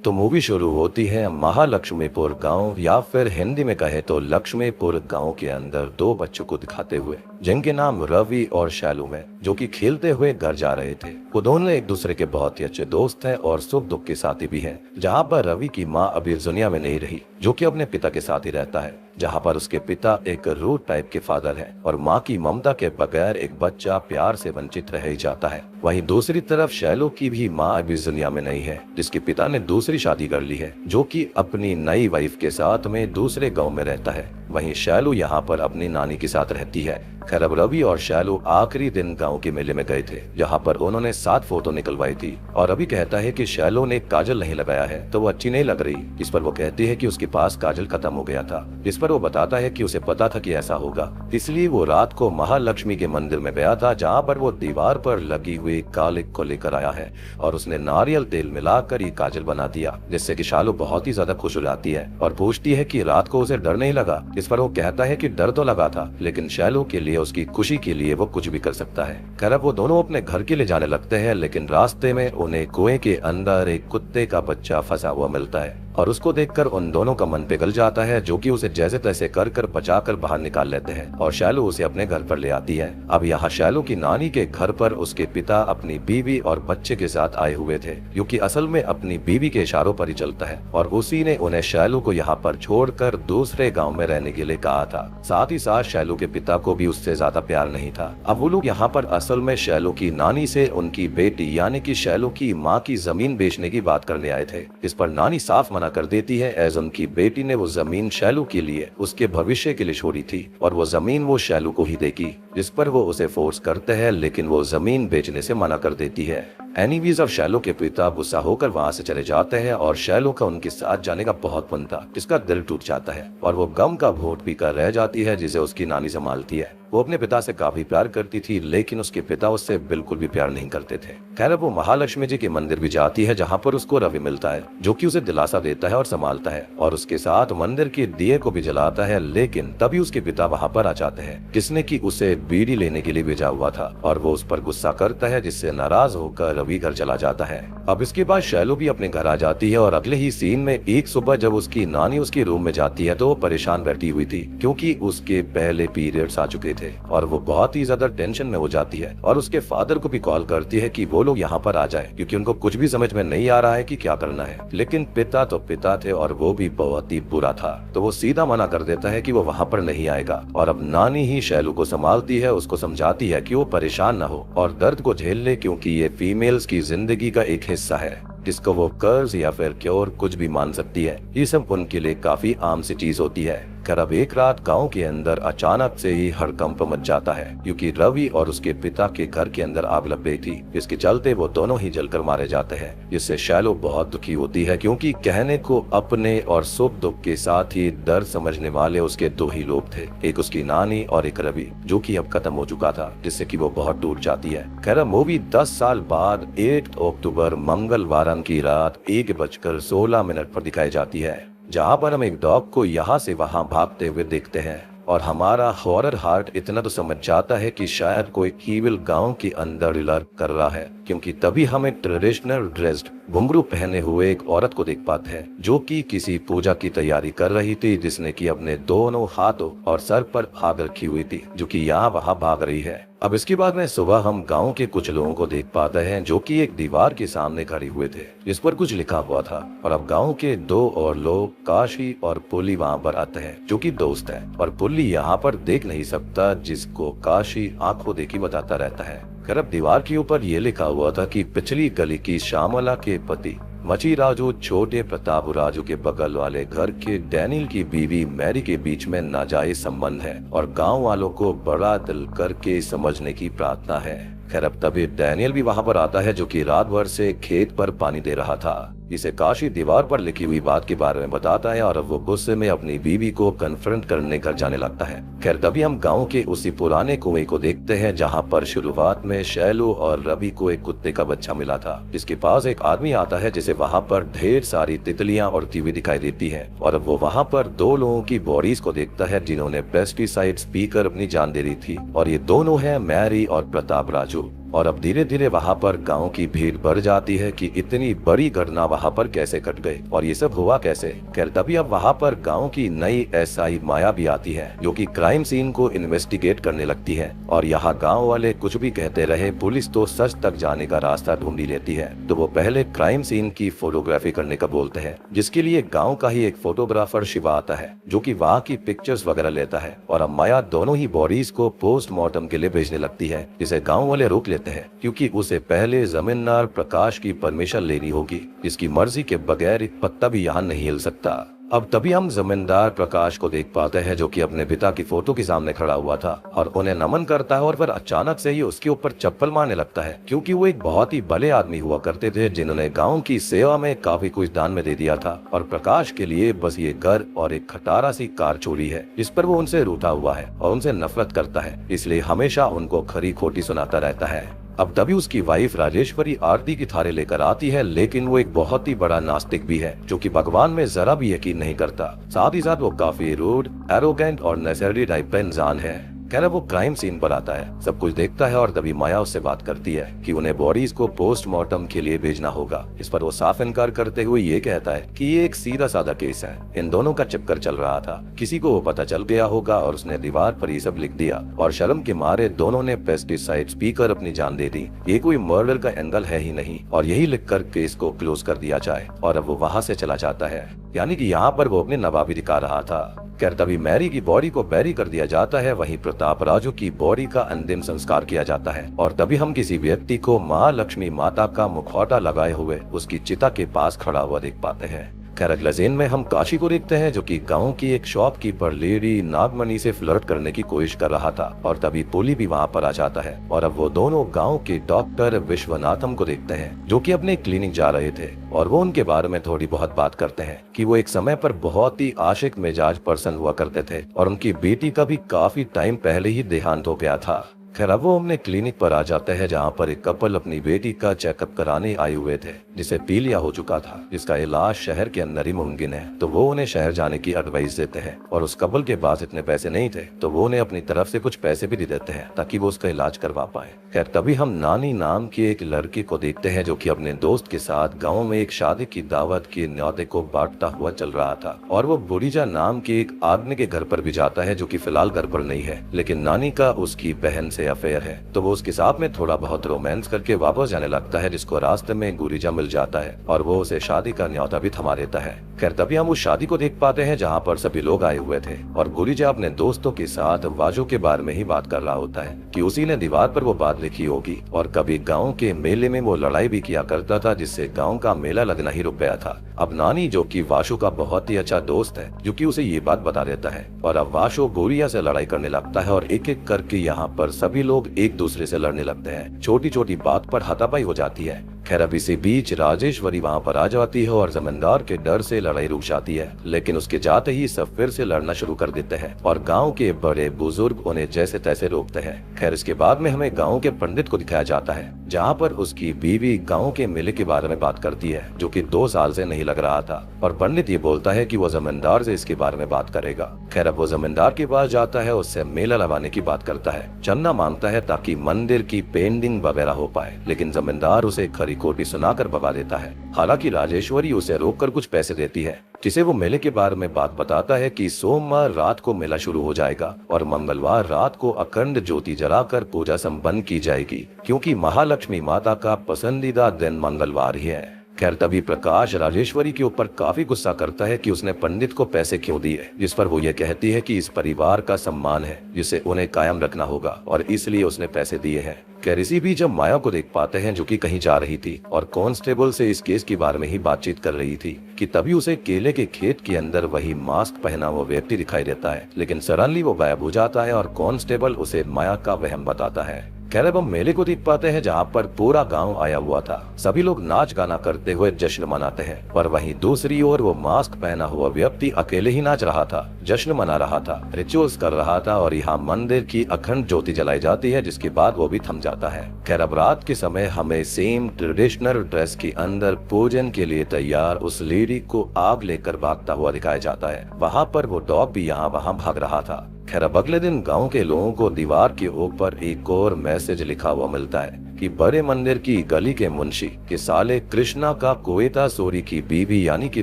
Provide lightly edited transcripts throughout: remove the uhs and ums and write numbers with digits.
तो मूवी शुरू होती है महालक्ष्मीपुर गांव या फिर हिंदी में कहे तो लक्ष्मीपुर गांव के अंदर दो बच्चों को दिखाते हुए, जिनके नाम रवि और शैलू है, जो कि खेलते हुए घर जा रहे थे। वो दोनों एक दूसरे के बहुत ही अच्छे दोस्त हैं और सुख दुख के साथी भी हैं। जहां पर रवि की माँ अभी इस दुनिया में नहीं रही, जो कि अपने पिता के साथ ही रहता है। जहां पर उसके पिता एक रूड टाइप के फादर हैं और माँ की ममता के बगैर एक बच्चा प्यार से वंचित रह ही जाता है। वहीं दूसरी तरफ शैलू की भी माँ अभी इस दुनिया में नहीं है, जिसके पिता ने दूसरी शादी कर ली है, जो कि अपनी नई वाइफ के साथ में दूसरे गांव में रहता है। वहीं शैलू यहाँ पर अपनी नानी के साथ रहती है। खैर, अब रवि और शैलू आखिरी दिन गांव के मेले में गए थे, जहां पर उन्होंने 7 फोटो निकलवाई थी। और रवि कहता है कि शैलू ने काजल नहीं लगाया है तो वो अच्छी नहीं लग रही। इस पर वो कहती है कि उसके पास काजल खत्म हो गया था। इस पर वो बताता है कि उसे पता था कि ऐसा होगा, इसलिए वो रात को महालक्ष्मी के मंदिर में गया था, जहाँ पर वो दीवार पर लगी हुई कालिक को लेकर आया है और उसने नारियल तेल मिलाकर ये काजल बना दिया, जिससे कि शैलू बहुत ही ज्यादा खुश हो जाती है और पूछती है कि रात को उसे डर नहीं लगा। इस पर वो कहता है कि डर तो लगा था, लेकिन शैलू के लिए, उसकी खुशी के लिए वो कुछ भी कर सकता है। खैर, वो दोनों अपने घर के लिए जाने लगते हैं, लेकिन रास्ते में उन्हें कुएं के अंदर एक कुत्ते का बच्चा फंसा हुआ मिलता है और उसको देखकर उन दोनों का मन पिघल जाता है, जो कि उसे जैसे तैसे कर बचाकर बाहर निकाल लेते हैं और शैलू उसे अपने घर पर ले आती है। अब यहाँ शैलू की नानी के घर पर उसके पिता अपनी बीवी और बच्चे के साथ आए हुए थे, जो कि असल में अपनी बीवी के इशारों पर ही चलता है और उसी ने उन्हें शैलू को यहाँ पर छोड़कर दूसरे गाँव में रहने के लिए कहा था। साथ ही साथ शैलू के पिता को भी उससे ज्यादा प्यार नहीं था। अब वो लोग यहाँ पर असल में शैलू की नानी से उनकी बेटी यानी कि शैलू की माँ की जमीन बेचने की बात करने आए थे। इस पर नानी साफ मना कर देती है, एज उनकी बेटी ने वो जमीन शैलू के लिए, उसके भविष्य के लिए छोड़ी थी और वो जमीन वो शैलू को ही देगी। जिस पर वो उसे फोर्स करते हैं, लेकिन वो जमीन बेचने से मना कर देती है। एनीवेज, अब शैलू के पिता गुस्सा होकर वहाँ से चले जाते हैं और शैलू का उनके साथ जाने का बहुत मन था, जिसका दिल टूट जाता है और वो गम का घोट पीकर रह जाती है, जिसे उसकी नानी संभालती है। वो अपने पिता से काफी प्यार करती थी, लेकिन उसके पिता उससे बिल्कुल भी प्यार नहीं करते थे। खैर, वो महालक्ष्मी जी के मंदिर भी जाती है, जहाँ पर उसको रवि मिलता है, जो कि उसे दिलासा देता है और संभालता है और उसके साथ मंदिर के दिए को भी जलाता है। लेकिन तभी उसके पिता वहाँ पर आ जाते हैं, जिसने की उसे बीड़ी लेने के लिए भेजा हुआ था और वो उस पर गुस्सा करता है, जिससे नाराज होकर रवि घर चला जाता है। अब इसके बाद शैलू भी अपने घर आ जाती है और अगले ही सीन में एक सुबह जब उसकी नानी उसके रूम में जाती है तो वो परेशान बैठी हुई थी, क्योंकि उसके पहले पीरियड्स आ चुके थे और वो बहुत ही ज्यादा टेंशन में हो जाती है और उसके फादर को भी कॉल करती है कि वो लोग यहाँ पर आ जाए, क्योंकि उनको कुछ भी समझ में नहीं आ रहा है कि क्या करना है। लेकिन पिता तो पिता थे और वो भी बहुत ही बुरा था, तो वो सीधा मना कर देता है कि वो वहाँ पर नहीं आएगा और अब नानी ही शैलू को संभालती है, उसको समझाती है कि वो परेशान न हो और दर्द को झेल ले, क्योंकि ये फीमेल्स की जिंदगी का एक हिस्सा है, जिसको वो कर्ज या फिर क्योर कुछ भी मान सकती है। ये सब उनके लिए काफी आम सी चीज होती है। खैर, अब एक रात गांव के अंदर अचानक से ही हड़कंप मच जाता है, क्योंकि रवि और उसके पिता के घर के अंदर आग लग गई थी, जिसके चलते वो दोनों ही जलकर मारे जाते हैं, जिससे शैलू बहुत दुखी होती है, क्योंकि कहने को अपने और सुख दुख के साथ ही दर्द समझने वाले उसके 2 ही लोग थे, एक उसकी नानी और एक रवि, जो कि अब खत्म हो चुका था, जिससे कि वो बहुत टूट जाती है। खैर, मूवी 10 साल बाद 8 अक्टूबर मंगलवार की रात 1:16 पर दिखाई जाती है, जहाँ पर हम एक डॉग को यहाँ से वहाँ भागते हुए देखते हैं और हमारा हॉरर हार्ट इतना तो समझ जाता है कि शायद कोई ईविल गांव के अंदर लर्क कर रहा है, क्योंकि तभी हमें ट्रेडिशनल ड्रेस्ड घुंघरू पहने हुए एक औरत को देख पाते हैं, जो कि किसी पूजा की तैयारी कर रही थी, जिसने कि अपने दोनों हाथों और सर पर आग रखी हुई थी, जो कि यहाँ वहाँ भाग रही है। अब इसके बाद में सुबह हम गांव के कुछ लोगों को देख पाते हैं, जो कि एक दीवार के सामने खड़े हुए थे, जिस पर कुछ लिखा हुआ था। और अब गांव के 2 और लोग काशी और पुल्ली वहां पर आते हैं, जो कि दोस्त हैं, और पुल्ली यहाँ पर देख नहीं सकता, जिसको काशी आंखों देखी बताता रहता है। खैर, अब दीवार के ऊपर ये लिखा हुआ था कि पिछली गली की श्यामला के पति मची राजू छोटे प्रताप राजू के बगल वाले घर के डैनियल की बीवी मैरी के बीच में नाजायज संबंध है और गांव वालों को बड़ा दिल करके समझने की प्रार्थना है। खैर, अब तभी डैनियल भी वहां पर आता है, जो कि रात भर से खेत पर पानी दे रहा था। इसे काशी दीवार पर लिखी हुई बात के बारे में बताता है और अब वो गुस्से में अपनी बीवी को कन्फ्रंट करने घर जाने लगता है। खैर, तभी हम गांव के उसी पुराने कुएं को देखते हैं, जहां पर शुरुआत में शैलू और रवि को एक कुत्ते का बच्चा मिला था, जिसके पास एक आदमी आता है, जिसे वहां पर ढेर सारी तितलियां और टीवी दिखाई देती है और अब वो वहां पर 2 लोगों की बॉडीज को देखता है, जिन्होंने पेस्टिसाइड्स पीकर अपनी जान दे दी थी और ये दोनों है मैरी और प्रताप राजू। और अब धीरे धीरे वहाँ पर गांव की भीड़ बढ़ जाती है कि इतनी बड़ी घटना वहाँ पर कैसे घट गई और ये सब हुआ कैसे। खैर तभी अब वहाँ पर गांव की नई एसआई माया भी आती है जो कि क्राइम सीन को इन्वेस्टिगेट करने लगती है। और यहाँ गांव वाले कुछ भी कहते रहे, पुलिस तो सच तक जाने का रास्ता ढूंढ ही लेती है। तो वो पहले क्राइम सीन की फोटोग्राफी करने का बोलते हैं, जिसके लिए गाँव का ही एक फोटोग्राफर शिवा आता है जो की वहाँ की पिक्चर्स वगैरह लेता है। और अब माया दोनों ही बॉडीज को पोस्टमार्टम के लिए भेजने लगती है, जिसे गाँव वाले रोक लेते हैं क्योंकि उसे पहले जमींदार प्रकाश की परमिशन लेनी होगी, जिसकी मर्जी के बगैर एक पत्ता भी यहाँ नहीं हिल सकता। अब तभी हम जमींदार प्रकाश को देख पाते हैं जो कि अपने पिता की फोटो के सामने खड़ा हुआ था और उन्हें नमन करता है और फिर अचानक से ही उसके ऊपर चप्पल मारने लगता है, क्योंकि वो एक बहुत ही भले आदमी हुआ करते थे जिन्होंने गांव की सेवा में काफी कुछ दान में दे दिया था। और प्रकाश के लिए बस ये घर और एक खटारा सी कार चोरी है जिस पर वो उनसे रूठा हुआ है और उनसे नफरत करता है, इसलिए हमेशा उनको खरी खोटी सुनाता रहता है। अब तभी उसकी वाइफ राजेश्वरी आरती की थारे लेकर आती है, लेकिन वो एक बहुत ही बड़ा नास्तिक भी है जो कि भगवान में जरा भी यकीन नहीं करता। साथ ही साथ वो काफी रूड, एरोगेंट और नेसेसरी टाइप का इंसान है। खैर वो क्राइम सीन पर आता है, सब कुछ देखता है और तभी माया उससे बात करती है कि उन्हें बॉडीज को पोस्टमार्टम के लिए भेजना होगा। इस पर वो साफ इनकार करते हुए ये कहता है कि ये एक सीधा साधा केस है, इन दोनों का चक्कर चल रहा था, किसी को वो पता चल गया होगा और उसने दीवार पर ये सब लिख दिया और शर्म के मारे दोनों ने पेस्टिसाइड्स पीकर अपनी जान दे दी। ये कोई मर्डर का एंगल है ही नहीं और यही लिखकर केस को क्लोज कर दिया जाए। और अब वो वहाँ से चला जाता है, यानी कि यहाँ पर वो अपने नवाबी दिखा रहा था। खैर तभी मैरी की बॉडी को बैरी कर दिया जाता है, वहीं प्रताप राजू की बॉडी का अंतिम संस्कार किया जाता है। और तभी हम किसी व्यक्ति को महालक्ष्मी माता का मुखौटा लगाए हुए उसकी चिता के पास खड़ा हुआ देख पाते हैं। खैर अगले सीन में हम काशी को देखते हैं जो कि गांव की एक शॉपकीपर लेडी नागमणि से फ्लर्ट करने की कोशिश कर रहा था और तभी पुली भी वहां पर आ जाता है। और अब वो दोनों गांव के डॉक्टर विश्वनाथम को देखते हैं जो कि अपने क्लिनिक जा रहे थे और वो उनके बारे में थोड़ी बहुत बात करते हैं कि वो एक समय पर बहुत ही आशिक मिजाज पर्सन हुआ करते थे और उनकी बेटी का भी काफी टाइम पहले ही देहांत हो गया था। खैर अब वो अपने क्लिनिक पर आ जाते हैं जहाँ पर एक कपल अपनी बेटी का चेकअप कराने आए हुए थे जिसे पीलिया हो चुका था, जिसका इलाज शहर के अंदर ही मुमकिन है। तो वो उन्हें शहर जाने की एडवाइस देते हैं और उस कपल के पास इतने पैसे नहीं थे तो वो उन्हें अपनी तरफ से कुछ पैसे भी दे देते हैं ताकि वो उसका इलाज करवा पाए। खैर तभी हम नानी नाम की एक लड़की को देखते हैं जो कि अपने दोस्त के साथ गाँव में एक शादी की दावत के न्योते को बांटता हुआ चल रहा था और वो बुरीजा नाम के एक आदमी के घर पर भी जाता है जो कि फिलहाल घर पर नहीं है, लेकिन नानी का उसकी बहन से अफेयर है। तो वो उसके साथ में थोड़ा बहुत रोमांस करके वापस जाने लगता है, जिसको रास्ते में गुरीजा मिल जाता है और वो उसे शादी का न्योता भी थमा देता है। खैर तभी हम उस शादी को देख पाते हैं जहाँ पर सभी लोग आए हुए थे और गुरीजा अपने दोस्तों के साथ वाजो के बारे में ही बात कर रहा होता है कि उसी ने दीवार पर वो बात लिखी होगी और कभी गाँव के मेले में वो लड़ाई भी किया करता था जिससे गाँव का मेला लगना ही रुक गया था। अब नानी जो कि वाशु का बहुत ही अच्छा दोस्त है जो कि उसे ये बात बता देता है और अब वाशु गुरिया से लड़ाई करने लगता है और एक एक करके यहाँ पर सभी लोग एक दूसरे से लड़ने लगते हैं। छोटी छोटी बात पर हाथापाई हो जाती है। खैर अब इसी बीच राजेश्वरी वहाँ पर आ जाती है और जमींदार के डर से लड़ाई रुक जाती है, लेकिन उसके जाते ही सब फिर से लड़ना शुरू कर देते हैं और गांव के बड़े बुजुर्ग उन्हें जैसे तैसे रोकते हैं। खैर इसके बाद में हमें गांव के पंडित को दिखाया जाता है जहाँ पर उसकी बीवी गांव के मेले के बारे में बात करती है जो कि 2 साल से नहीं लग रहा था और पंडित ये बोलता है कि वो जमींदार से इसके बारे में बात करेगा। खैर अब वो जमींदार के पास जाता है, उससे मेला लगाने की बात करता है, चंदा मांगता है ताकि मंदिर की पेंटिंग वगैरह हो पाए, लेकिन जमींदार उसे खरी खोटी सुनाकर भगा देता है। हालांकि राजेश्वरी उसे रोककर कुछ पैसे देती है जिसे वो मेले के बारे में बात बताता है कि सोमवार रात को मेला शुरू हो जाएगा और मंगलवार रात को अखंड ज्योति जलाकर पूजा संपन्न की जाएगी क्योंकि महालक्ष्मी माता का पसंदीदा दिन मंगलवार ही है। खैर तभी प्रकाश राजेश्वरी के ऊपर काफी गुस्सा करता है कि उसने पंडित को पैसे क्यों दिए, जिस पर वो ये कहती है कि इस परिवार का सम्मान है जिसे उन्हें कायम रखना होगा और इसलिए उसने पैसे दिए हैं। खैर इसी बीच जब माया को देख पाते हैं जो कि कहीं जा रही थी और कांस्टेबल से इस केस के बारे में ही बातचीत कर रही थी कि तभी उसे केले के खेत के अंदर वही मास्क पहना हुआ व्यक्ति दिखाई देता है, लेकिन सडनली वो गायब हो जाता है और कांस्टेबल उसे माया का वहम बताता है। खैर अब हम मेले को देख पाते हैं जहाँ पर पूरा गांव आया हुआ था, सभी लोग नाच गाना करते हुए जश्न मनाते हैं, पर वहीं दूसरी ओर वो मास्क पहना हुआ व्यक्ति अकेले ही नाच रहा था, जश्न मना रहा था, रिचुअल्स कर रहा था और यहाँ मंदिर की अखंड ज्योति जलाई जाती है जिसके बाद वो भी थम जाता है। खैर अब रात के समय हमें सेम ट्रेडिशनल ड्रेस के अंदर पूजन के लिए तैयार उस लेडी को आग लेकर भागता हुआ दिखाया जाता है। वहाँ पर वो डॉग भी यहाँ वहाँ भाग रहा था। खैर अब अगले दिन गांव के लोगों को दीवार के ऊपर एक और मैसेज लिखा हुआ मिलता है कि बड़े मंदिर की गली के मुंशी के साले कृष्णा का कोएता सोरी की बीवी यानी कि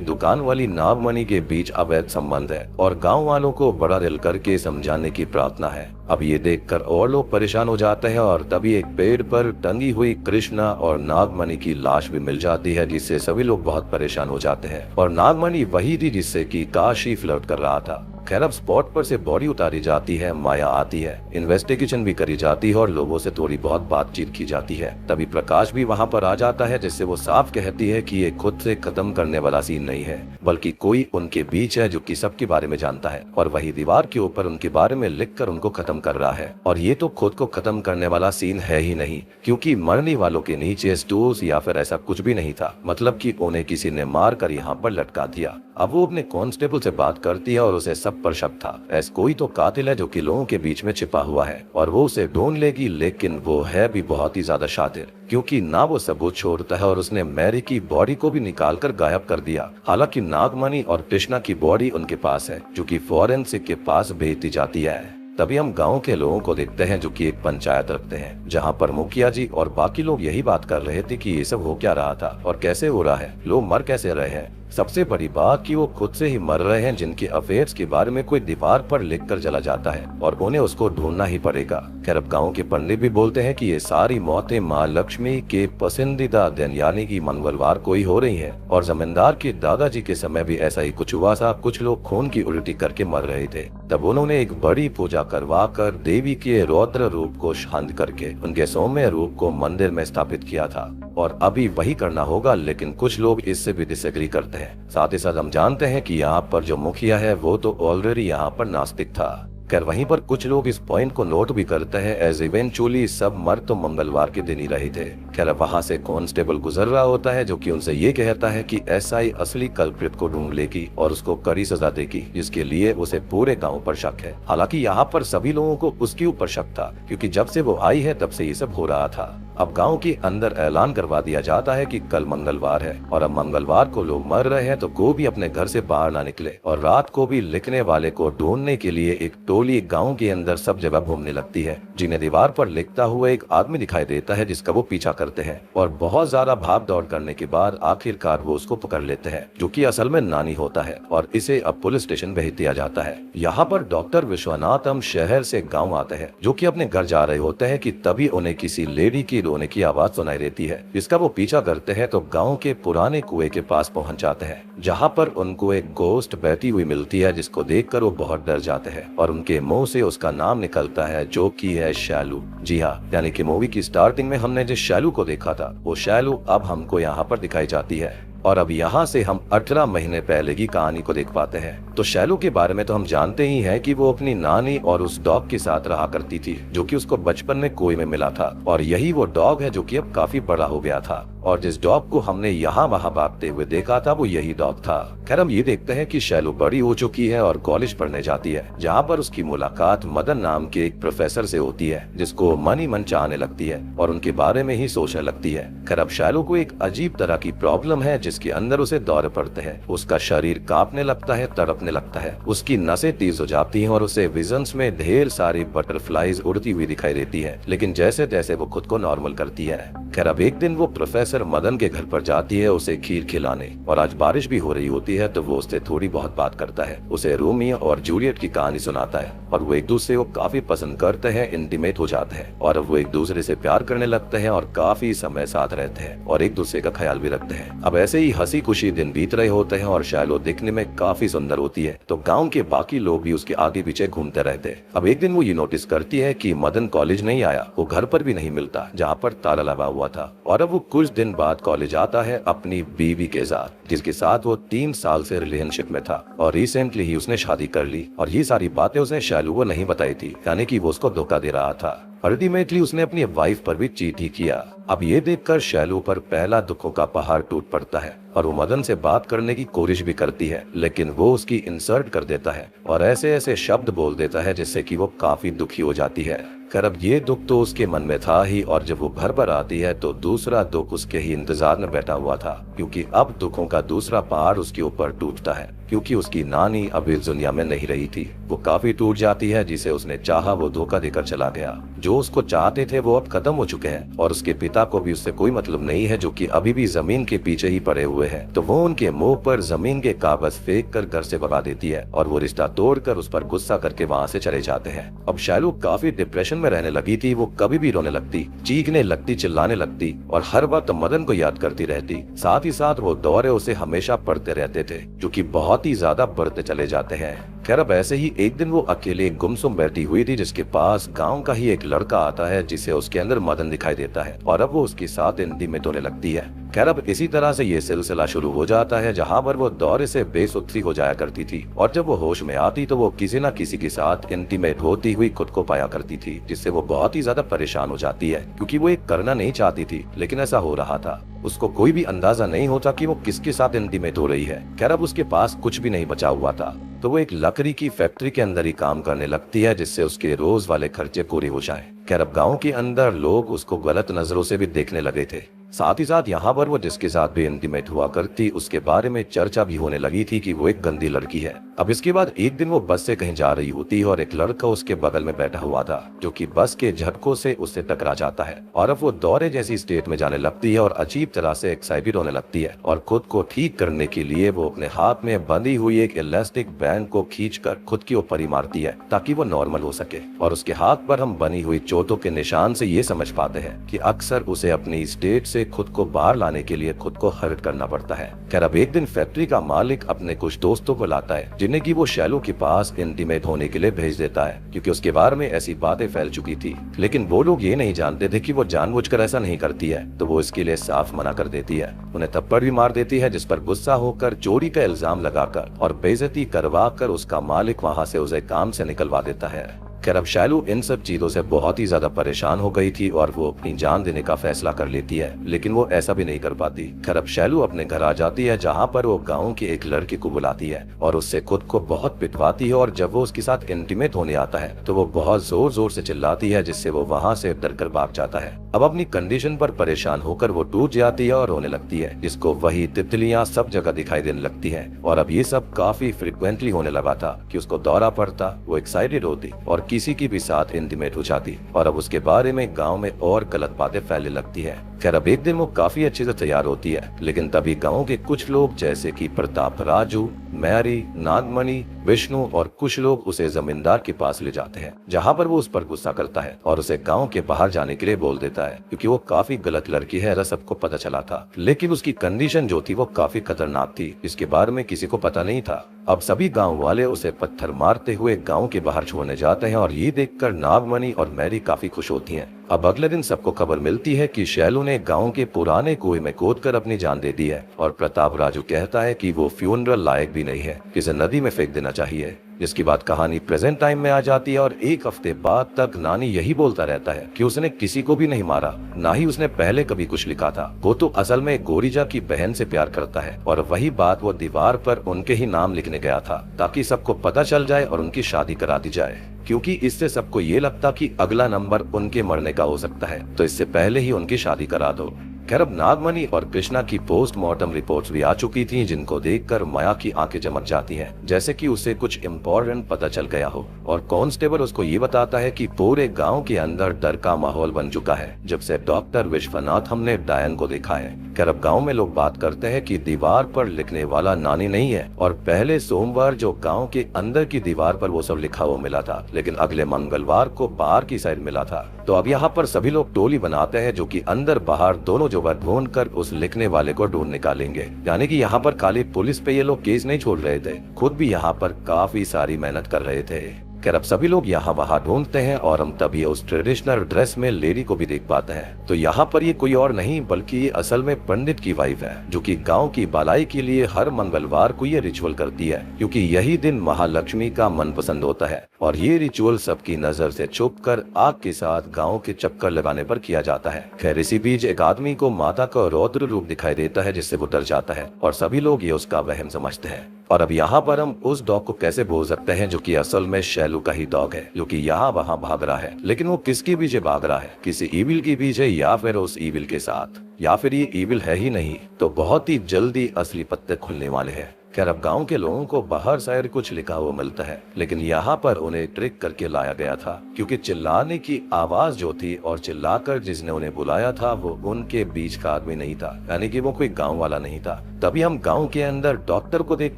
दुकान वाली नागमणि के बीच अवैध संबंध है और गांव वालों को बड़ा दिल करके समझाने की प्रार्थना है। अब ये देखकर और लोग परेशान हो जाते हैं और तभी एक पेड़ पर टंगी हुई कृष्णा और नागमणि की लाश भी मिल जाती है, जिससे सभी लोग बहुत परेशान हो जाते हैं। और नागमणि वही थी जिससे कि काशी फ्लर्ट कर रहा था। खैर अब स्पॉट पर से बॉडी उतारी जाती है, माया आती है, इन्वेस्टिगेशन भी करी जाती है और लोगों से थोड़ी बहुत बातचीत की जाती है। तभी प्रकाश भी वहाँ पर आ जाता है, जिससे वो साफ कहती है कि ये खुद से खत्म करने वाला सीन नहीं है, बल्कि कोई उनके बीच है जो कि सबके बारे में जानता है और वही दीवार के ऊपर उनके बारे में लिखकर उनको खत्म कर रहा है। और ये तो खुद को खत्म करने वाला सीन है ही नहीं, क्योंकि मरने वालों के नीचे स्टूल्स या फिर ऐसा कुछ भी नहीं था, मतलब कि उन्हें किसी ने मार कर यहाँ पर लटका दिया। अब वो अपने कांस्टेबल से बात करती है और उसे सब पर शक था, ऐसा कोई तो कातिल है जो कि लोगों के बीच में छिपा हुआ है और वो उसे ढूंढ लेगी। लेकिन वो है भी बहुत ही ज्यादा शातिर, क्योंकि ना वो सबूत छोड़ता है और उसने मैरी की बॉडी को भी निकाल कर गायब कर दिया। हालांकि नागमणि और कृष्णा की बॉडी उनके पास है, जो कि फॉरेंसिक के पास भेज दी जाती है। तभी हम गांव के लोगों को देखते हैं जो कि एक पंचायत रखते हैं, जहां पर मुखिया जी और बाकी लोग यही बात कर रहे थे कि ये सब हो क्या रहा था और कैसे हो रहा है, लोग मर कैसे रहे हैं। सबसे बड़ी बात कि वो खुद से ही मर रहे हैं, जिनके अफेयर्स के बारे में कोई दीवार पर लिख कर चला जाता है और उन्हें उसको ढूंढना ही पड़ेगा। खैर अब गाँव के पंडित भी बोलते हैं कि ये सारी मौतें माँ लक्ष्मी के पसंदीदा दिन यानी कि मंगलवार को ही हो रही है और जमींदार के दादाजी के समय भी ऐसा ही कुछ हुआ था। कुछ लोग खून की उल्टी करके मर रहे थे। तब उन्होंने एक बड़ी पूजा करवा कर देवी के रौद्र रूप को शांत करके उनके सौम्य रूप को मंदिर में स्थापित किया था और अभी वही करना होगा। लेकिन कुछ लोग इससे भी डिसएग्री करते हैं। साथ ही साथ हम जानते हैं कि यहाँ पर जो मुखिया है वो तो ऑलरेडी यहाँ पर नास्तिक था। खैर वहीं पर कुछ लोग इस पॉइंट को नोट भी करते हैं, एज इवेंचुअली सब मर तो मंगलवार के दिन ही रहे थे। खैर वहां से कांस्टेबल गुजर रहा होता है, जो कि उनसे ये कहता है कि एसआई असली कल्प्रिट को ढूंढ लेगी और उसको कड़ी सजा देगी, जिसके लिए उसे पूरे गांव पर शक है। हालांकि यहाँ पर सभी लोगों को उसके ऊपर शक था, क्योंकि जब से वो आई है तब से ये सब हो रहा था। अब गांव के अंदर ऐलान करवा दिया जाता है कि कल मंगलवार है और अब मंगलवार को लोग मर रहे हैं, तो कोई भी अपने घर से बाहर ना निकले। और रात को भी लिखने वाले को ढूंढने के लिए एक टोली गांव के अंदर सब जगह घूमने लगती है, जिन्हें दीवार पर लिखता हुआ एक आदमी दिखाई देता है, जिसका वो पीछा करते हैं। और बहुत ज्यादा भाग दौड़ करने के बाद आखिरकार वो उसको पकड़ लेते हैं, जो कि असल में नानी होता है और इसे अब पुलिस स्टेशन भेज दिया जाता है। यहाँ पर डॉक्टर विश्वनाथ हम शहर से गाँव आते हैं, जो की अपने घर जा रहे होते हैं कि तभी उन्हें किसी लेडी की रोने की आवाज सुनाई देती है, जिसका वो पीछा करते हैं। तो गांव के पुराने कुएं के पास पहुंच जाते हैं, जहां पर उनको एक गोस्ट बैठी हुई मिलती है, जिसको देखकर वो बहुत डर जाते हैं और उनके मुंह से उसका नाम निकलता है, जो कि है शैलू। जी हाँ, यानी कि मूवी की स्टार्टिंग में हमने जिस शैलू को देखा था, वो शैलू अब हमको यहाँ पर दिखाई जाती है। और अब यहाँ से हम 18 महीने पहले की कहानी को देख पाते हैं। तो शैलू के बारे में तो हम जानते ही हैं कि वो अपनी नानी और उस डॉग के साथ रहा करती थी, जो कि उसको बचपन में कुएं में मिला था। और यही वो डॉग है जो कि अब काफी बड़ा हो गया था और जिस डॉग को हमने यहाँ वहाँ भागते हुए देखा था, वो यही डॉग था। खैर हम ये देखते हैं कि शैलू बड़ी हो चुकी है और कॉलेज पढ़ने जाती है, जहाँ पर उसकी मुलाकात मदन नाम के एक प्रोफेसर से होती है, जिसको मन ही मन चाहने लगती है और उनके बारे में ही सोचने लगती है। खैर अब शैलू को एक अजीब तरह की प्रॉब्लम है, जिसके अंदर उसे दौरे पड़ते हैं। उसका शरीर कांपने लगता है, तड़पने लगता है, उसकी नसें तेज हो जाती हैं और उसे विजन्स में ढेर सारी बटरफ्लाईज उड़ती हुई दिखाई देती है, लेकिन जैसे तैसे वो खुद को नॉर्मल करती है। खैर अब एक दिन वो प्रोफेसर मदन के घर पर जाती है उसे खीर खिलाने, और आज बारिश भी हो रही होती है, तो वो उससे थोड़ी बहुत बात करता है, उसे रोमियो और जूलियट की कहानी सुनाता है और वो एक दूसरे को काफी पसंद करते हैं, इंटीमेट हो जाते हैं और अब वो एक दूसरे से प्यार करने लगते हैं और काफी समय साथ रहते हैं और एक दूसरे का ख्याल भी रखते हैं। अब ऐसे ही हंसी खुशी दिन बीत रहे होते हैं और शैलो दिखने में काफी सुंदर होती है, तो गांव के बाकी लोग भी उसके आगे पीछे घूमते रहते हैं। अब एक दिन वो ये नोटिस करती है कि मदन कॉलेज नहीं आया, वो घर पर भी नहीं मिलता जहाँ पर ताला लगा हुआ था, और अब वो कुछ दिन बाद कॉलेज आता है अपनी बीवी के साथ, जिसके साथ वो 3 साल से रिलेशनशिप में था और रिसेंटली ही उसने शादी कर ली। और ये सारी बातें उसने शैलू को नहीं बताई थी, यानी कि वो उसको धोखा दे रहा था। अल्टीमेटली उसने अपनी वाइफ पर भी चीट ही किया। अब ये देखकर शैलू पर पहला दुखों का पहाड़ टूट पड़ता है और वो मदन से बात करने की कोशिश भी करती है, लेकिन वो उसकी इंसल्ट कर देता है और ऐसे ऐसे शब्द बोल देता है जिससे कि वो काफी दुखी हो जाती है। खैर अब ये दुख तो उसके मन में था ही, और जब वो घर पर आती है तो दूसरा दुख उसके ही इंतजार में बैठा हुआ था, क्योंकि अब दुखों का दूसरा पहाड़ उसके ऊपर टूटता है, क्योंकि उसकी नानी अब इस दुनिया में नहीं रही थी। वो काफी टूट जाती है, जिसे उसने चाहा वो धोखा देकर चला गया। जो उसको चाहते थे वो अब खत्म हो चुके हैं और उसके पिता को भी उससे कोई मतलब नहीं है, जो कि अभी भी जमीन के पीछे ही पड़े हुए हैं। तो वो उनके मुंह पर जमीन के कागज फेंक कर घर से भगा देती है और वो रिश्ता तोड़कर उस पर गुस्सा करके वहाँ से चले जाते हैं। अब शैलू काफी डिप्रेशन में रहने लगी थी। वो कभी भी रोने लगती, चीखने लगती, चिल्लाने लगती और हर वक्त मदन को याद करती रहती। साथ ही साथ वो दौरे उसे हमेशा पढ़ते रहते थे, जो कि बहुत ही ज्यादा बढ़ते चले जाते हैं। खैर, अब ऐसे ही एक दिन वो अकेले गुमसुम बैठी हुई थी, जिसके पास गांव का ही एक लड़का आता है, जिसे उसके अंदर मदन दिखाई देता है और अब वो उसके साथ इंटीमेट होने लगती है। खैर, अब इसी तरह से ये सिलसिला शुरू हो जाता है, जहाँ पर वो दौरे से बेसुत्री हो जाया करती थी और जब वो होश में आती तो वो किसी न किसी के साथ इंटीमेट होती हुई खुद को पाया करती थी, जिससे वो बहुत ही ज्यादा परेशान हो जाती है, क्योंकि वो एक करना नहीं चाहती थी लेकिन ऐसा हो रहा था। उसको कोई भी अंदाजा नहीं होता कि वो किसके साथ इंटीमेट हो रही है। खैर, अब उसके पास कुछ भी नहीं बचा हुआ था, तो वो एक लकड़ी की फैक्ट्री के अंदर ही काम करने लगती है, जिससे उसके रोज वाले खर्चे पूरे हो जाएं। खैर, अब गांव के अंदर लोग उसको गलत नजरों से भी देखने लगे थे। साथ ही साथ यहाँ पर वो जिसके साथ भी इंटीमेट हुआ करती, उसके बारे में चर्चा भी होने लगी थी कि वो एक गंदी लड़की है। अब इसके बाद एक दिन वो बस से कहीं जा रही होती है और एक लड़का उसके बगल में बैठा हुआ था, जो कि बस के झटकों से उससे टकरा जाता है और अब वो दौरे जैसी स्टेट में जाने लगती है और अजीब तरह से एक्साइटेड होने लगती है और खुद को ठीक करने के लिए वो अपने हाथ में बंधी हुई एक इलास्टिक बैंड को खींचकर खुद के ऊपर ही मारती है, ताकि वो नॉर्मल हो सके। और उसके हाथ पर हम बनी हुई चोटों के निशान से ये समझ पाते हैं कि अक्सर उसे अपनी स्टेट से खुद को बाहर लाने के लिए खुद को हर्ट करना पड़ता है। खैर, अब एक दिन फैक्ट्री का मालिक अपने कुछ दोस्तों को लाता है, जिन्हें की वो शैलू के पास इंटीमेट होने के लिए भेज देता है, क्योंकि उसके बारे में ऐसी बातें फैल चुकी थी। लेकिन वो लोग ये नहीं जानते थे कि वो जानबूझकर ऐसा नहीं करती है, तो वो इसके लिए साफ मना कर देती है। उन्हें थप्पड़ भी मार देती है, जिस पर गुस्सा होकर चोरी का इल्जाम लगाकर और बेइज्जती करवा कर उसका मालिक वहाँ से उसे काम से निकलवा देता है। खैर, अब शैलू इन सब चीजों से बहुत ही ज्यादा परेशान हो गई थी और वो अपनी जान देने का फैसला कर लेती है, लेकिन वो ऐसा भी नहीं कर पाती। खैर, अब शैलू अपने घर आ जाती है, जहाँ पर वो गांव की एक लड़की को बुलाती है और उससे खुद को बहुत पिटवाती है और जब वो उसके साथ इंटीमेट होने आता है तो वो बहुत जोर जोर से चिल्लाती है, जिससे वो वहाँ से डर कर भाग जाता है। अब अपनी कंडीशन पर परेशान होकर वो टूट जाती है और रोने लगती है, जिसको वही तितलियां सब जगह दिखाई देने लगती है। और अब ये सब काफी फ्रिक्वेंटली होने लगा था कि उसको दौरा पड़ता, वो एक्साइटेड होती और किसी की भी साथ इंटीमेट हो जाती और अब उसके बारे में गांव में और गलत बातें फैलने लगती है। खैर, अब एक दिन वो काफी अच्छे से तैयार होती है, लेकिन तभी गांव के कुछ लोग जैसे कि प्रताप राजू, मैरी, नागमणि, विष्णु और कुछ लोग उसे जमींदार के पास ले जाते हैं, जहाँ पर वो उस पर गुस्सा करता है और उसे गांव के बाहर जाने के लिए बोल देता है, क्योंकि वो काफी गलत लड़की है, ऐसा सबको पता चला था। लेकिन उसकी कंडीशन जो थी वो काफी खतरनाक थी, जिसके बारे में किसी को पता नहीं था। अब सभी गांव वाले उसे पत्थर मारते हुए गांव के बाहर छोड़ने जाते हैं और ये देखकर नागमणि और मैरी काफी खुश होती हैं। अब अगले दिन सबको खबर मिलती है कि शैलू ने गांव के पुराने कुएं में कूदकर अपनी जान दे दी है और प्रताप राजू कहता है कि वो फ्यूनरल लायक भी नहीं है, इसे नदी में फेंक देना चाहिए। जिसकी बात कहानी प्रेजेंट टाइम में आ जाती है और एक हफ्ते बाद तक नानी यही बोलता रहता है कि उसने किसी को भी नहीं मारा, ना ही उसने पहले कभी कुछ लिखा था। वो तो असल में गोरीजा की बहन से प्यार करता है और वही बात वो दीवार पर उनके ही नाम लिखने गया था, ताकि सबको पता चल जाए और उनकी शादी करा दी जाए, क्योंकि इससे सबको ये लगता कि अगला नंबर उनके मरने का हो सकता है, तो इससे पहले ही उनकी शादी करा दो। खैर, अब नागमणि और कृष्णा की पोस्टमार्टम रिपोर्ट्स भी आ चुकी थी, जिनको देखकर माया की आंखें चमक जाती हैं, जैसे कि उसे कुछ इम्पोर्टेंट पता चल गया हो। और कांस्टेबल उसको ये बताता है कि पूरे गांव के अंदर डर का माहौल बन चुका है जब से डॉक्टर विश्वनाथ हमने डायन को देखा है। खैर, अब गांव में लोग बात करते हैं कि दीवार पर लिखने वाला नानी नहीं है और पहले सोमवार जो गांव के अंदर की दीवार पर वो सब लिखा हुआ मिला था, लेकिन अगले मंगलवार को बाहर की साइड मिला था। तो अब यहाँ पर सभी लोग टोली बनाते हैं, जो कि अंदर बाहर दोनों जगह ढूंढ कर उस लिखने वाले को ढूंढ निकालेंगे। यानी कि यहाँ पर खाली पुलिस पे ये लोग केस नहीं छोड़ रहे थे, खुद भी यहाँ पर काफी सारी मेहनत कर रहे थे। खैर, अब सभी लोग यहाँ वहाँ ढूंढते हैं और हम तभी उस ट्रेडिशनल ड्रेस में लेडी को भी देख पाते हैं। तो यहाँ पर ये कोई और नहीं बल्कि ये असल में पंडित की वाइफ है, जो कि गांव की भलाई के लिए हर मंगलवार को ये रिचुअल करती है, क्योंकि यही दिन महालक्ष्मी का मनपसंद होता है। और ये रिचुअल सबकी नजर से छुपकर आग के साथ गांव के चक्कर लगाने पर किया जाता है। खैर, इसी बीच एक आदमी को माता का रौद्र रूप दिखाई देता है, जिससे वो डर जाता है और सभी लोग ये उसका वहम समझते हैं। और अब यहाँ पर हम उस डॉग को कैसे भूल सकते हैं, जो कि असल में शैलू का ही डॉग है, जो कि यहाँ वहाँ भाग रहा है। लेकिन वो किसके पीछे भाग रहा है, किसी ईविल के पीछे या फिर उस ईविल के साथ, या फिर ये ईविल है ही नहीं तो बहुत ही जल्दी असली पत्ते खुलने वाले हैं। खैर अब गांव के लोगों को बाहर शायद कुछ लिखा हुआ मिलता है, लेकिन यहाँ पर उन्हें ट्रिक करके लाया गया था, क्योंकि चिल्लाने की आवाज जो थी और चिल्लाकर जिसने उन्हें बुलाया था वो उनके बीच का आदमी नहीं था, यानी कि वो कोई गांव वाला नहीं था। तभी हम गांव के अंदर डॉक्टर को देख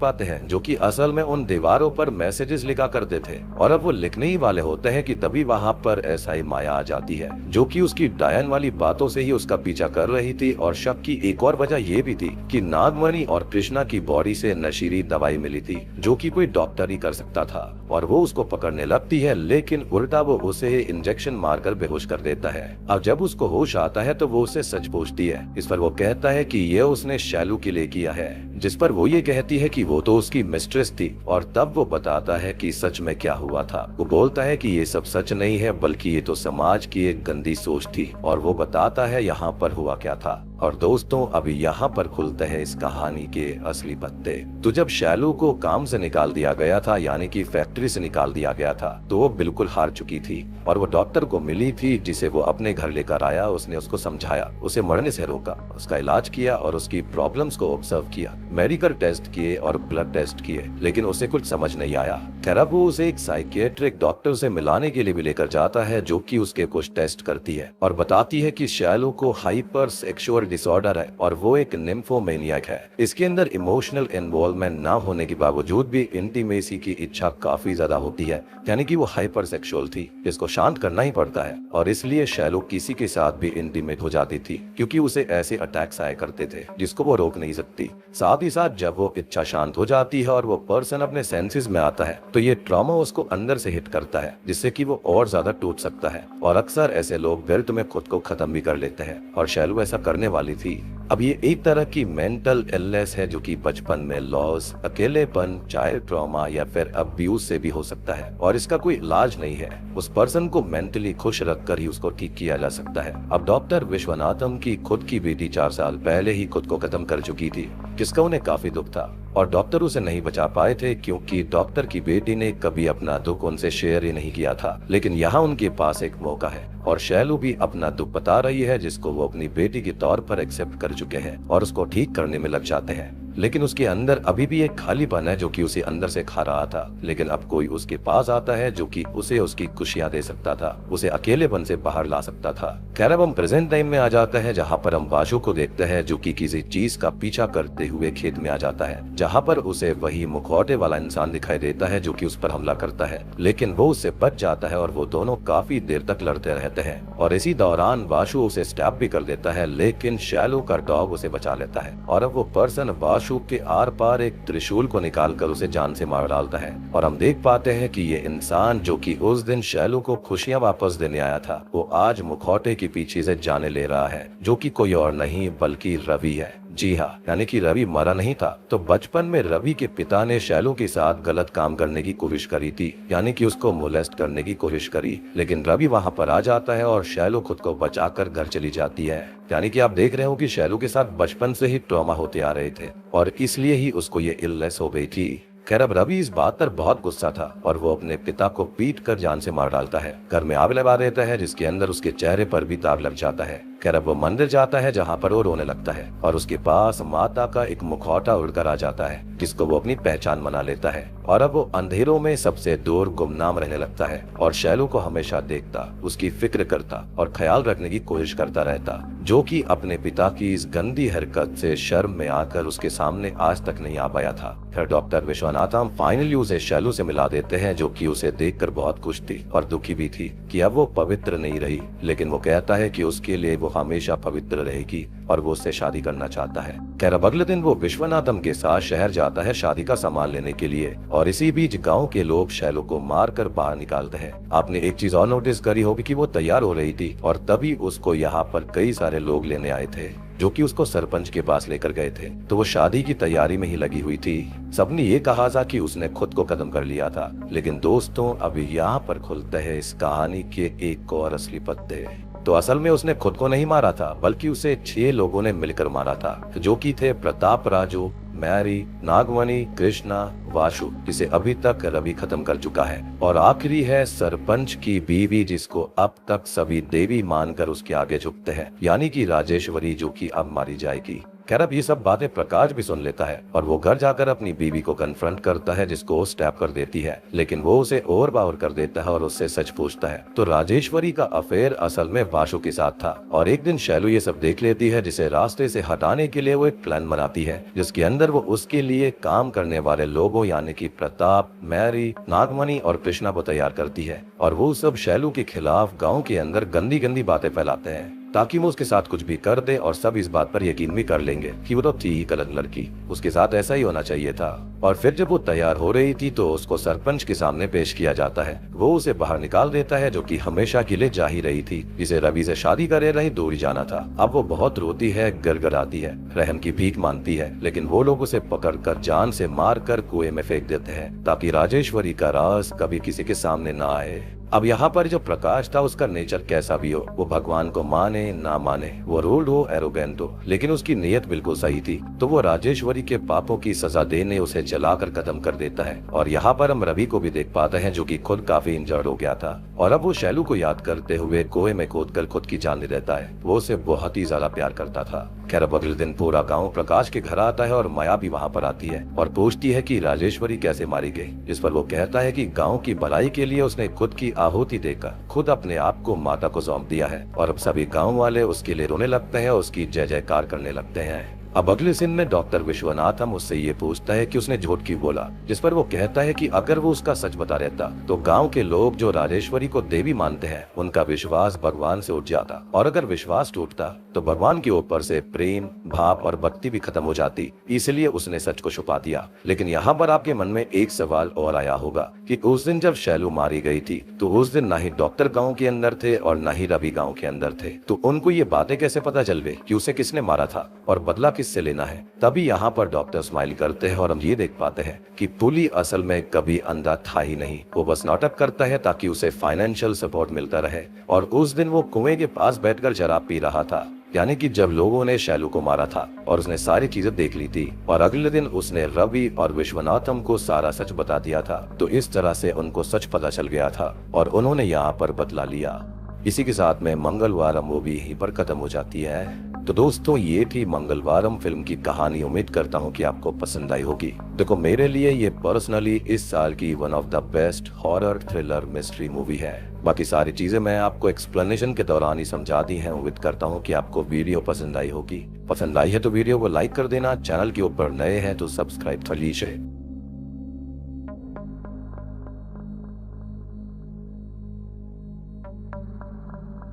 पाते हैं, जो कि असल में उन दीवारों पर मैसेजेस लिखा करते थे, और अब वो लिखने ही वाले होते हैं कि तभी वहाँ पर ऐसा ही माया आ जाती है, जो कि उसकी डायन वाली बातों से ही उसका पीछा कर रही थी। और शक की एक और वजह ये भी थी कि नागमणि और कृष्णा की बॉडी से नशीली दवाई मिली थी, जो कि कोई डॉक्टर ही कर सकता था, और वो उसको पकड़ने लगती है, लेकिन उल्टा वो उसे इंजेक्शन मारकर बेहोश कर देता है। अब जब उसको होश आता है तो वो उसे सच पूछती है। इस पर वो कहता है कि ये उसने शैलू के लिए किया है, जिस पर वो ये कहती है कि वो तो उसकी मिस्ट्रेस थी। और तब वो बताता है कि सच में क्या हुआ था। वो बोलता है कि ये सब सच नहीं है, बल्कि ये तो समाज की एक गंदी सोच थी, और वो बताता है यहाँ पर हुआ क्या था। और दोस्तों, अभी यहाँ पर खुलते हैं इस कहानी के असली पत्ते। तो जब शैलू को काम से निकाल दिया गया था, यानी कि फैक्ट्री से निकाल दिया गया था, तो वो बिल्कुल हार चुकी थी, और वो डॉक्टर को मिली थी, जिसे वो अपने घर लेकर आया। उसने उसको समझाया, उसे मरने से रोका, उसका इलाज किया और उसकी प्रॉब्लम्स को ऑब्जर्व किया, मेडिकल टेस्ट किए और ब्लड टेस्ट किए, लेकिन उसे कुछ समझ नहीं आया। खैर अब वो उसे एक साइकियाट्रिक डॉक्टर से मिलाने के लिए भी लेकर जाता है, जो कि उसके कुछ टेस्ट करती है और बताती है कि शैलू को हाइपर सेक्सुअल डिसऑर्डर है और वो एक निम्फोमेनियक है। इसके अंदर इमोशनल इन्वॉल्वमेंट ना होने के बावजूद भी इंटीमेसी की इच्छा काफी ज्यादा होती है, यानी कि वो हाइपर सेक्सुअल थी, जिसको शांत करना ही पड़ता है। और इसलिए शैलू किसी के साथ भी इंटीमेट हो जाती थी, क्योंकि उसे ऐसे अटैक्स आया करते थे जिसको वो रोक नहीं सकती। साथ ही साथ जब वो इच्छा शांत हो जाती है और वो पर्सन अपने सेंसेस में आता है, तो ये ट्रॉमा उसको अंदर से हिट करता है, जिससे कि वो और ज्यादा टूट सकता है। और अक्सर ऐसे लोग गिल्ट में खुद को खत्म भी कर लेते हैं, और शैलू ऐसा करने वाली थी। अब ये एक तरह की मेंटल इलनेस है, जो कि बचपन में लॉस, अकेलेपन, चाइल्ड ट्रॉमा या फिर अब्यूज से भी हो सकता है, और इसका कोई इलाज नहीं है। उस पर्सन को मेंटली खुश रखकर ही उसको ठीक किया जा सकता है। अब डॉक्टर विश्वनाथम की खुद की बेटी 4 साल पहले ही खुद को खत्म कर चुकी थी, जिसका उन्हें काफी दुख था, और डॉक्टर उसे नहीं बचा पाए थे, क्योंकि डॉक्टर की बेटी ने कभी अपना दुख उनसे शेयर ही नहीं किया था। लेकिन यहाँ उनके पास एक मौका है, और शैलू भी अपना दुख बता रही है, जिसको वो अपनी बेटी के तौर पर एक्सेप्ट कर चुके हैं और उसको ठीक करने में लग जाते हैं। लेकिन उसके अंदर अभी भी एक खालीपन है, जो कि उसे अंदर से खा रहा था। लेकिन अब कोई उसके पास आता है, जो कि उसे उसकी खुशियां दे सकता था, उसे अकेलेपन से बाहर ला सकता था। खैर अब हम प्रेजेंट टाइम में आ जाते हैं, जहाँ पर हम वाशु को देखते हैं, जो कि किसी चीज का पीछा करते हुए खेत में आ जाता है, जहाँ पर उसे वही मुखौटे वाला इंसान दिखाई देता है, जो कि उस पर हमला करता है। लेकिन वो उससे बच जाता है और वो दोनों काफी देर तक लड़ते रहते हैं, और इसी दौरान वाशु उसे स्टैब भी कर देता है, लेकिन शैलू का डॉग उसे बचा लेता है। और अब वो पर्सन वाशु के आर पार एक त्रिशूल को निकालकर उसे जान से मार डालता है, और हम देख पाते हैं कि ये इंसान, जो कि उस दिन शैलू को खुशियां वापस देने आया था, वो आज मुखौटे के पीछे से जाने ले रहा है, जो कि कोई और नहीं बल्कि रवि है। जी हाँ, यानी कि रवि मरा नहीं था। तो बचपन में रवि के पिता ने शैलू के साथ गलत काम करने की कोशिश करी थी, यानी कि उसको मोलेस्ट करने की कोशिश करी, लेकिन रवि वहाँ पर आ जाता है और शैलू खुद को बचाकर घर चली जाती है। यानी कि आप देख रहे हो कि शैलू के साथ बचपन से ही ट्रॉमा होते आ रहे थे, और इसलिए ही उसको ये इलनेस हो गई थी। खैर अब रवि इस बात पर बहुत गुस्सा था, और वो अपने पिता को पीट कर जान से मार डालता है। घर में आग लगा देता है, जिसके अंदर उसके चेहरे पर भी दाग लग जाता है। खैर अब वो मंदिर जाता है, जहाँ पर वो रोने लगता है, और उसके पास माता का एक मुखौटा उड़कर आ जाता है, जिसको वो अपनी पहचान बना लेता है। और अब वो अंधेरों में सबसे दूर गुमनाम रहने लगता है, और शैलू को हमेशा देखता, उसकी फिक्र करता और ख्याल रखने की कोशिश करता रहता, जो कि अपने पिता की इस गंदी हरकत से शर्म में आकर उसके सामने आज तक नहीं आ पाया था। फिर डॉक्टर विश्वनाथम फाइनली उसे शैलू से मिला देते हैं, जो कि उसे देखकर बहुत खुश थी और दुखी भी थी कि अब वो पवित्र नहीं रही, लेकिन वो कहता है कि उसके लिए वो हमेशा पवित्र रहेगी और वो उससे शादी करना चाहता है। खैर अब अगले दिन वो विश्वनाथम के साथ शहर जाता है शादी का सामान लेने के लिए, और इसी बीच गांव के लोग शैलू को मारकर बाहर निकालते हैं। आपने एक चीज और नोटिस करी होगी कि वो तैयार हो रही थी, और तभी उसको यहाँ पर कई सारे लोग लेने आए थे, जो कि उसको सरपंच के पास लेकर गए थे। तो वो शादी की तैयारी में ही लगी हुई थी। सबने ये कहा था कि उसने खुद को खत्म कर लिया था, लेकिन दोस्तों अभी यहाँ पर खुलते हैं इस कहानी के एक और असली पत्ते। तो असल में उसने खुद को नहीं मारा था, बल्कि उसे 6 लोगों ने मिलकर मारा था, जो कि थे प्रताप राजू, मैरी, नागमणि, कृष्णा, वाशु, जिसे अभी तक रवि खत्म कर चुका है, और आखिरी है सरपंच की बीवी, जिसको अब तक सभी देवी मानकर उसके आगे झुकते हैं, यानी कि राजेश्वरी, जो कि अब मारी जाएगी। खैर अब ये सब बातें प्रकाश भी सुन लेता है और वो घर जाकर अपनी बीवी को कन्फ्रंट करता है, जिसको वो स्टैप कर देती है, लेकिन वो उसे और बावर कर देता है और उससे सच पूछता है। तो राजेश्वरी का अफेयर असल में वाशु के साथ था और एक दिन शैलू ये सब देख लेती है, जिसे रास्ते से हटाने के लिए वो एक प्लान बनाती है, जिसके अंदर वो उसके लिए काम करने वाले लोगों यानी कि प्रताप, मैरी, नागमणि और कृष्णा को तैयार करती है और वो सब शैलू के खिलाफ गाँव के अंदर गंदी गंदी बातें फैलाते हैं ताकि वो उसके साथ कुछ भी कर दे और सब इस बात पर यकीन भी कर लेंगे कि वो तो थी ही गलत लड़की, उसके साथ ऐसा ही होना चाहिए था। और फिर जब वो तैयार हो रही थी तो उसको सरपंच के सामने पेश किया जाता है। वो उसे बाहर निकाल देता है, जो कि हमेशा के लिए जा ही रही थी, जिसे रवि से शादी करे रही दूर जाना था। अब वो बहुत रोती है, गिड़गिड़ाती है, रहम की भीख मांगती है, लेकिन वो लोग उसे पकड़कर जान से मार कर कुएं में फेंक देते हैं ताकि राजेश्वरी का राज कभी किसी के सामने न आए। अब यहाँ पर जो प्रकाश था उसका नेचर कैसा भी हो, वो भगवान को माने ना माने, वो रूल्ड हो, एरोगेंट हो, लेकिन उसकी नीयत बिल्कुल सही थी। तो वो राजेश्वरी के पापों की सजा देने उसे जलाकर खत्म कर देता है। और यहाँ पर हम रवि को भी देख पाते हैं, जो कि खुद काफी इंजर्ड हो गया था और अब वो शैलू को याद करते हुए कुएं में कूदकर खुद की जान ले लेता है। वो उसे बहुत ही ज्यादा प्यार करता था। खैर अब अगले दिन पूरा गाँव प्रकाश के घर आता है और माया भी वहाँ पर आती है और पूछती है कि राजेश्वरी कैसे मारी गई, जिस पर वो कहता है कि गाँव की भलाई के लिए उसने खुद की आहुति देकर खुद अपने आप को माता को सौंप दिया है। और अब सभी गांव वाले उसके लिए रोने लगते हैं, उसकी जय जयकार करने लगते हैं। अब अगले दिन में डॉक्टर विश्वनाथम उससे ये पूछता है कि उसने झूठ क्यों बोला, जिस पर वो कहता है कि अगर वो उसका सच बता रहता तो गांव के लोग जो राजेश्वरी को देवी मानते हैं उनका विश्वास भगवान से उठ जाता, और अगर विश्वास टूटता तो भगवान के ऊपर से प्रेम, भाव और भक्ति भी खत्म हो जाती, इसलिए उसने सच को छुपा दिया। लेकिन यहाँ पर आपके मन में एक सवाल और आया होगा कि उस दिन जब शैलू मारी गई थी तो उस दिन ना ही डॉक्टर गाँव के अंदर थे और न ही रवि गाँव के अंदर थे, तो उनको ये बातें कैसे पता चल गई कि उसे किसने मारा था और बदला किससे लेना है। तभी यहाँ पर डॉक्टर स्माइल करते हैं और हम ये देख पाते हैं कि पुली असल में कभी अंधा था ही नहीं, वो बस नाटक करता है ताकि उसे फाइनेंशियल सपोर्ट मिलता रहे। और उस दिन वो कुएं के पास बैठकर शराब पी रहा था, यानी कि जब लोगों ने शैलू को मारा था, और उसने सारी चीजें देख ली थी और अगले दिन उसने रवि और विश्वनाथम को सारा सच बता दिया था। तो इस तरह से उनको सच पता चल गया था और उन्होंने यहाँ पर बदला लिया। इसी के साथ में मंगलवारम मूवी यहीं पर खत्म हो जाती है। तो दोस्तों ये थी मंगलवारम फिल्म की कहानी। उम्मीद करता हूँ कि आपको पसंद आई होगी। देखो मेरे लिए ये पर्सनली इस साल की one of the best horror thriller mystery movie है। बाकी सारी चीजें मैं आपको एक्सप्लेनेशन के दौरान ही समझा दी हैं। उम्मीद करता हूँ कि आपको वीडियो पसंद आई होगी। पसंद आई है तो वीडियो को लाइक कर देना, चैनल के ऊपर नए हैं तो सब्सक्राइब कर लीजिए।